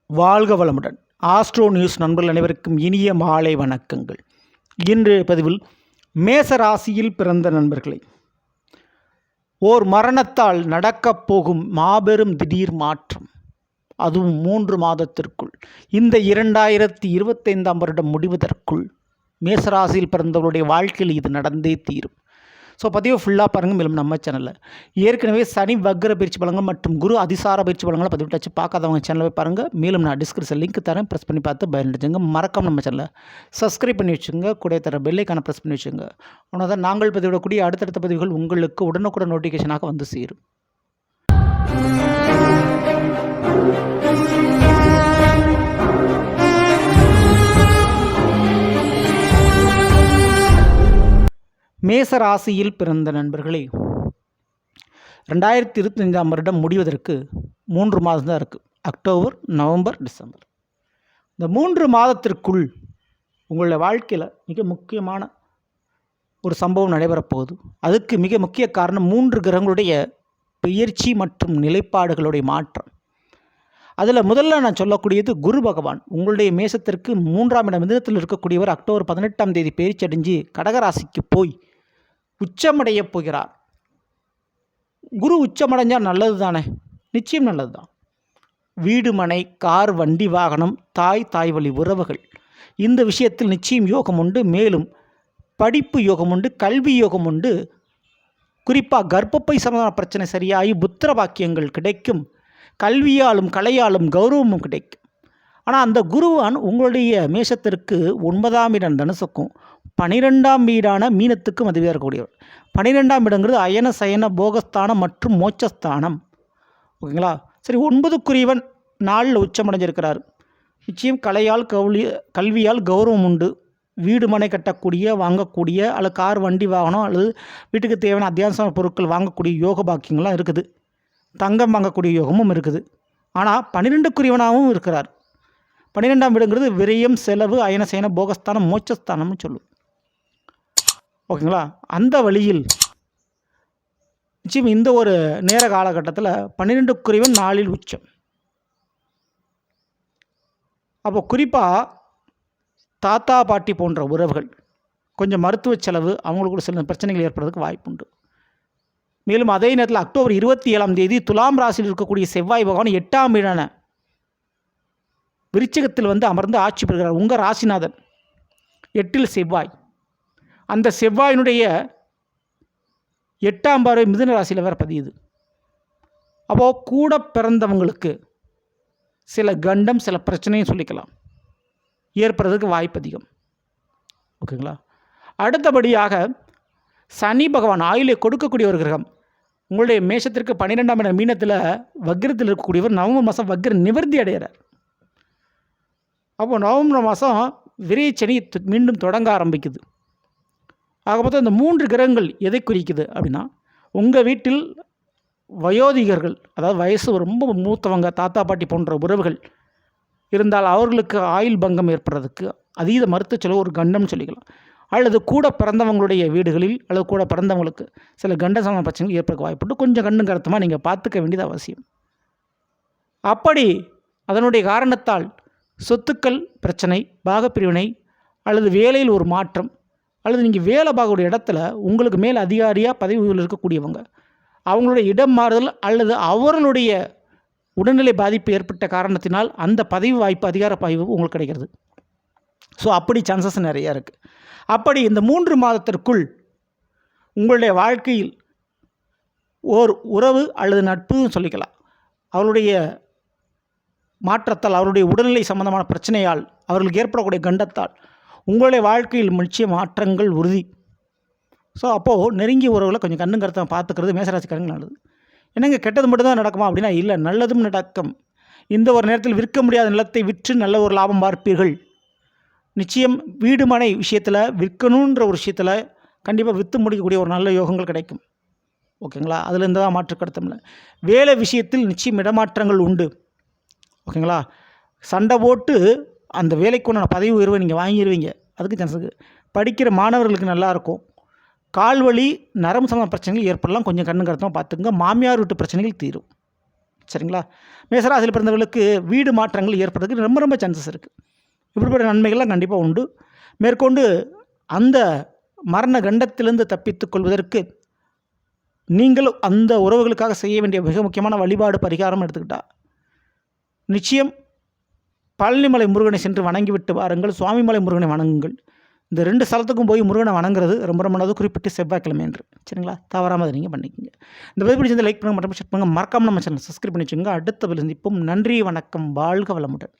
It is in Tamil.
வாழ்க வளமுடன். ஆஸ்ட்ரோ நியூஸ் நண்பர்கள் அனைவருக்கும் இனிய மாலை வணக்கங்கள். இன்றைய பதிவில் மேச ராசியில் பிறந்த நண்பர்களை ஓர் மரணத்தால் நடக்கப் போகும் மாபெரும் திடீர் மாற்றம், அதுவும் 3 மாதத்திற்குள், இந்த 2025ஆம் வருடம் முடிவதற்குள் மேசராசியில் பிறந்தவருடைய வாழ்க்கையில் இது நடந்தே தீரும். ஸோ பதிவை ஃபுல்லாக பாருங்கள். மேலும் நம்ம சேனலில் ஏற்கனவே சனி வக்ர பயிற்சி பலன்கள் மற்றும் குரு அதிசார பயிற்சி பலன்களை பதிவிட்டாச்சு. பார்க்காதவங்க சேனலை பாருங்கள். மேலும் நான் டிஸ்கிரிப்ஷன் லிங்க் தரேன், ப்ரெஸ் பண்ணி பார்த்து பயனடைச்சுங்க. மறக்காம நம்ம சேனலை சப்ஸ்கிரைப் பண்ணி வச்சுங்க. கூட தர பெல்லைக்கான ப்ரெஸ் பண்ணி வச்சுங்க. ஆனால் தான் நாங்கள் பதிவிடக்கூடிய அடுத்தடுத்த பதிவுகள் உங்களுக்கு உடனுக்குடன் நோட்டிஃபிகேஷனாக வந்து சேரும். மேச ராசியில் பிறந்த நண்பர்களே, 2025ஆம் வருடம் முடிவதற்கு 3 மாதம் தான் இருக்குது. October, November, December. இந்த 3 மாதத்திற்குள் உங்களுடைய வாழ்க்கையில் மிக முக்கியமான ஒரு சம்பவம் நடைபெறப்போகுது. அதுக்கு மிக முக்கிய காரணம் 3 கிரகங்களுடைய பெயர்ச்சி மற்றும் நிலைப்பாடுகளுடைய மாற்றம். அதில் முதல்ல நான் சொல்லக்கூடியது குரு பகவான் உங்களுடைய மேசத்திற்கு 3ஆம் இடம் மிதுனத்தில் இருக்கக்கூடியவர் அக்டோபர் 18ஆம் தேதி பெயர்ச்சி அடைஞ்சு கடகராசிக்கு போய் உச்சமடைய போகிறார். குரு உச்சமடைஞ்சால் நல்லது தானே? நிச்சயம் நல்லது தான். வீடு, மனை, கார், வண்டி, வாகனம், தாய் வழி உறவுகள், இந்த விஷயத்தில் நிச்சயம் யோகம் உண்டு. மேலும் படிப்பு யோகம் உண்டு, கல்வி யோகம் உண்டு. குறிப்பாக கர்ப்பப்பை சம்பந்தமான பிரச்சனை சரியாகி புத்திர பாக்கியங்கள் கிடைக்கும். கல்வியாலும் கலையாலும் கௌரவமும் கிடைக்கும். ஆனால் அந்த குருவான் உங்களுடைய மேஷத்திற்கு 9ஆம் இடம் தனுசுக்கும் 12ஆம் வீடான மீனத்துக்கும் அதிபதியாக இருக்கக்கூடியவர். 12ஆம் இடங்கிறது அயன சயன போகஸ்தானம் மற்றும் மோட்சஸ்தானம். ஓகேங்களா? சரி, 9க்குரியவன் 4 உச்சமடைஞ்சிருக்கிறார். நிச்சயம் கலையால் கல்வியால் கௌரவம் உண்டு. வீடு மனை கட்டக்கூடிய, வாங்கக்கூடிய, அல்லது கார் வண்டி வாகனம் அல்லது வீட்டுக்கு தேவையான அத்தியாவசிய பொருட்கள் வாங்கக்கூடிய யோக பாக்கியங்கள்லாம் இருக்குது. தங்கம் வாங்கக்கூடிய யோகமும் இருக்குது. ஆனால் 12க்குரியவனாகவும் இருக்கிறார். 12ஆம் வீடுங்கிறது விரயம், செலவு, அயன சயன போகஸ்தானம், மோட்சஸ்தானம்னு சொல்லும். ஓகேங்களா? அந்த வழியில் நிச்சயம் இந்த ஒரு நேர காலகட்டத்தில் 12க்குரியவன் 4இல் உச்சம். அப்போ குறிப்பாக தாத்தா பாட்டி போன்ற உறவுகள் கொஞ்சம் மருத்துவ செலவு, அவங்களுக்கு சில பிரச்சனைகள் ஏற்படுறதுக்கு வாய்ப்புண்டு. மேலும் அதே நேரத்தில் அக்டோபர் 27ஆம் தேதி துலாம் ராசியில் இருக்கக்கூடிய செவ்வாய் பகவான் 8ஆம் வீடான விருச்சிகத்தில் வந்து அமர்ந்து ஆட்சி பெறுகிறார். உங்கள் ராசிநாதன் 8இல் செவ்வாய். அந்த செவ்வாயினுடைய 8ஆம் பார்வை மிதுன ராசியில் வேறு பதியுது. அப்போது கூட பிறந்தவங்களுக்கு சில கண்டம், சில பிரச்சனையும் சொல்லிக்கலாம், ஏற்படுறதுக்கு வாய்ப்பு அதிகம். ஓகேங்களா? அடுத்தபடியாக சனி பகவான் ஆயுளை கொடுக்கக்கூடிய ஒரு கிரகம் உங்களுடைய மேஷத்திற்கு 12ஆம் இடம் மீனத்தில் வக்ரத்தில் இருக்கக்கூடியவர் நவம்பர் மாதம் வக்ர நிவர்த்தி அடைகிறார். அப்போது நவம்பர் மாதம் விரைச்சனி மீண்டும் தொடங்க ஆரம்பிக்குது. ஆக மொத்தம் இந்த 3 கிரகங்கள் எதை குறிக்குது அப்படின்னா, உங்கள் வீட்டில் வயோதிகர்கள், அதாவது வயசு ரொம்ப மூத்தவங்க, தாத்தா பாட்டி போன்ற உறவுகள் இருந்தால் அவர்களுக்கு ஆயுள் பங்கம் ஏற்படுறதுக்கு அதீத மருத்துவ செலவு ஒரு கண்டம்னு சொல்லிக்கலாம். அல்லது கூட பிறந்தவங்களுடைய வீடுகளில் அல்லது கூட பிறந்தவங்களுக்கு சில கண்ட சம பிரச்சனைகள் ஏற்பட வாய்ப்பட்டு கொஞ்சம் கண்ணும் கருத்துமாக நீங்கள் பார்த்துக்க வேண்டியது அவசியம். அப்படி அதனுடைய காரணத்தால் சொத்துக்கள் பிரச்சனை, பாகப்பிரிவினை அல்லது வேலையில் ஒரு மாற்றம், அல்லது நீங்கள் வேலை பார்க்கக்கூடிய இடத்துல உங்களுக்கு மேல் அதிகாரியாக பதவியில் இருக்கக்கூடியவங்க அவங்களுடைய இடம் மாறுதல் அல்லது அவர்களுடைய உடல்நிலை பாதிப்பு ஏற்பட்ட காரணத்தினால் அந்த பதவி வாய்ப்பு, அதிகார வாய்ப்பு உங்களுக்கு கிடைக்கிறது. ஸோ அப்படி சான்சஸ் நிறையா இருக்குது. அப்படி இந்த 3 மாதத்திற்குள் உங்களுடைய வாழ்க்கையில் ஓர் உறவு அல்லது நட்புன்னு சொல்லிக்கலாம், அவருடைய மாற்றத்தால், அவருடைய உடல்நிலை சம்பந்தமான பிரச்சனையால், அவர்களுக்கு ஏற்படக்கூடிய கண்டத்தால் உங்களுடைய வாழ்க்கையில் நிச்சய மாற்றங்கள் உறுதி. ஸோ அப்போது நெருங்கிய உறவுகளை கொஞ்சம் கண்ணும் கருத்தாக பார்த்துக்கிறது மேசராசிக்காரங்க நல்லது. என்னங்க கெட்டது மட்டும்தான் நடக்குமா அப்படின்னா இல்லை, நல்லதும் நடக்கும். இந்த ஒரு நேரத்தில் விற்க முடியாத நிலத்தை விற்று நல்ல ஒரு லாபம் பார்ப்பீர்கள். நிச்சயம் வீடு மனை விஷயத்தில், விற்கணுன்ற ஒரு விஷயத்தில் கண்டிப்பாக விற்று முடிக்கக்கூடிய ஒரு நல்ல யோகங்கள் கிடைக்கும். ஓகேங்களா? அதில் இருந்து தான் மாற்று கருத்தமில்லை. வேலை விஷயத்தில் நிச்சயம் இடமாற்றங்கள் உண்டு. ஓகேங்களா? சண்டை போட்டு அந்த வேலைக்கு ஒன்று பதவி உயர்வை நீங்கள் வாங்கிடுவீங்க, அதுக்கு சான்ஸ் இருக்குது. படிக்கிற மாணவர்களுக்கு நல்லாயிருக்கும். கால்வலி, நரம்பு சம்பந்த பிரச்சனைகள் ஏற்படலாம், கொஞ்சம் கண்ணு கருத்தமாக பார்த்துங்க. மாமியார் வீட்டு பிரச்சனைகள் தீரும். சரிங்களா? மேசராசியில் பிறந்தவர்களுக்கு வீடு மாற்றங்கள் ஏற்படுறதுக்கு ரொம்ப ரொம்ப சான்சஸ் இருக்குது. இப்படிப்பட்ட நன்மைகள்லாம் கண்டிப்பாக உண்டு. மேற்கொண்டு அந்த மரண கண்டத்திலிருந்து தப்பித்துக் கொள்வதற்கு நீங்கள் அந்த உறவுகளுக்காக செய்ய வேண்டிய மிக முக்கியமான வழிபாடு பரிகாரம் எடுத்துக்கிட்டால் நிச்சயம் பழனிமலை முருகனை சென்று வணங்கிவிட்டு வாருங்கள். சுவாமிமலை முருகனை வணங்குங்கள். இந்த 2 ஸ்தலத்துக்கும் போய் முருகனை வணங்குறது ரொம்ப ரொம்ப நல்லது. குறிப்பிட்டு செவ்வாய்க்கிழமை என்று. சரிங்களா? தவறாமல் அதை நீங்கள் பண்ணிக்கோங்க. இந்த பதிவு பிடிச்சிருந்தா லைக் பண்ணுங்கள், மற்றும் ஷேர் பண்ணுங்கள். மறக்காமல் நம்ம சேனல் சப்ஸ்கிரைப் பண்ணி வச்சுக்கோங்க. அடுத்த பதில் சந்திப்போம். நன்றி, வணக்கம், வாழ்க வளமுடன்.